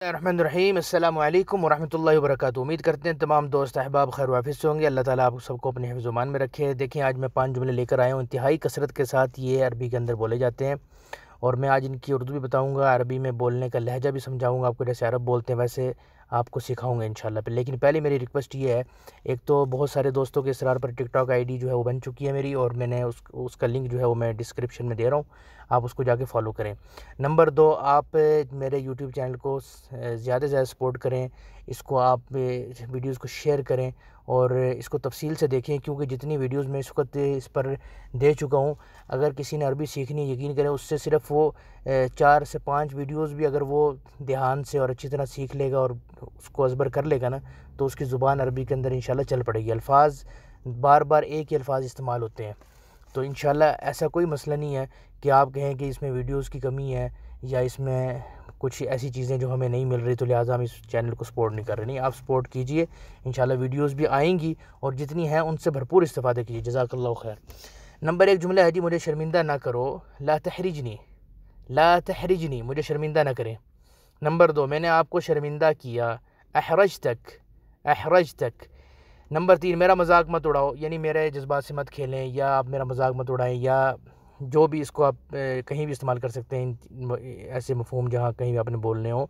रहमानिर्रहीम अस्सलामु अलैकुम वरहमतुल्लाहि वबरकातुहू। उम्मीद करते हैं तमाम दोस्त अहबाब खैर वाफिस से होंगे। अल्लाह ताला आप सबको अपने हिफ्ज़-ओ-मान में रखे। देखिए, आज मैं 5 जुमले लेकर आया हूँ। इंतहाई कसरत के साथ ये अरबी के अंदर बोले जाते हैं और मैं आज इनकी उर्दू भी बताऊँगा, अरबी में बोलने का लहजा भी समझाऊँगा आपको। जैसे अरब बोलते हैं वैसे आपको सिखाऊँगा इंशाल्लाह। लेकिन पहले मेरी रिक्वेस्ट ये है, एक तो बहुत सारे दोस्तों के इसरार पर टिकटॉक आईडी जो है वो बन चुकी है मेरी, और मैंने उसका लिंक जो है वो मैं डिस्क्रिप्शन में दे रहा हूँ, आप उसको जाके फॉलो करें। नंबर 2, आप मेरे यूट्यूब चैनल को ज़्यादा से ज़्यादा सपोर्ट करें। इसको आप वीडियोज़ को शेयर करें और इसको तफसील से देखें, क्योंकि जितनी वीडियोज़ मैं इस वक्त इस पर दे चुका हूँ, अगर किसी ने अरबी सीखनी है, यकीन करें उससे सिर्फ वो 4 से 5 वीडियोज़ भी अगर वो ध्यान से और अच्छी तरह सीख लेगा और उसको अज़बर कर लेगा ना, तो उसकी ज़ुबान अरबी के अंदर इंशाल्लाह चल पड़ेगी। अल्फाज बार बार एक ही अल्फाज इस्तेमाल होते हैं, तो इंशाल्लाह ऐसा कोई मसला नहीं है कि आप कहें कि इसमें वीडियोज़ की कमी है या इसमें कुछ ऐसी चीज़ें जो हमें नहीं मिल रही, तो लिहाजा हम इस चैनल को सपोर्ट नहीं कर रहे। नहीं, आप सपोर्ट कीजिए, इंशाल्लाह वीडियोज़ भी आएंगी और जितनी हैं उनसे भरपूर इस्तेफ़ादा कीजिए। जज़ाकल्लाहु खैर। नंबर 1 जुमला है जी, मुझे शर्मिंदा ना करो। ला तहरिजनी, ला तहरिजनी, मुझे शर्मिंदा ना करें। नंबर 2, मैंने आपको शर्मिंदा किया। अहरज तक, अहरज तक। नंबर 3, मेरा मजाक मत उड़ाओ, यानी मेरे जज्बात से मत खेलें या आप मेरा मजाक मत उड़ाएं, या जो भी इसको आप कहीं भी इस्तेमाल कर सकते हैं ऐसे मफ़हूम जहाँ कहीं भी आपने बोलने हो,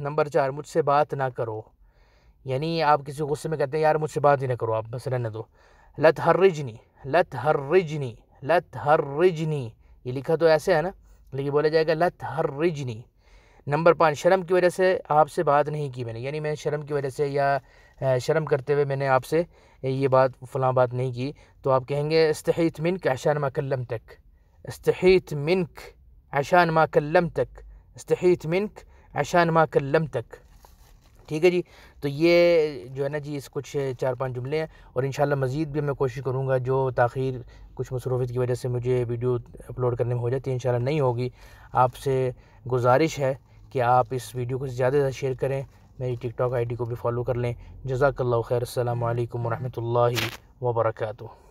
नंबर 4, मुझसे बात ना करो, यानी आप किसी गुस्से में कहते हैं यार मुझसे बात ही ना करो, आप बस रहने दो। लत हर्रिजनी, लत हर्रिजनी, लत हर्रिजनी, ये लिखा तो ऐसे है ना, लेकिन बोला जाएगा लत हर्रिजनी। नंबर 5, शर्म की वजह से आपसे बात नहीं की मैंने, यानी मैं शर्म की वजह से या शर्म करते हुए मैंने आपसे ये बात फ़लाँ बात नहीं की, तो आप कहेंगे इस्तहीत मिनक अशान मा कल्लमतक, इस्तहीत मिनक अशान मा कल्लमतक, इस्तहीत मिनक अशान मा कल्लमतक। ठीक है जी। तो ये जो है ना जी, इस कुछ 4-5 जुमले हैं और इंशाल्लाह मज़ीद भी मैं कोशिश करूँगा। जो ताख़ीर कुछ मसरूफ़ियत की वजह से मुझे वीडियो अपलोड करने में हो जाती है, इंशाल्लाह नहीं होगी। आपसे गुजारिश है कि आप इस वीडियो को ज़्यादा से ज़्यादा शेयर करें, मेरी टिकटॉक आईडी को भी फॉलो कर लें। जज़ाकल्लाहु खैर। अस्सलामु अलैकुम वरहमतुल्लाहि वबरकातुहू।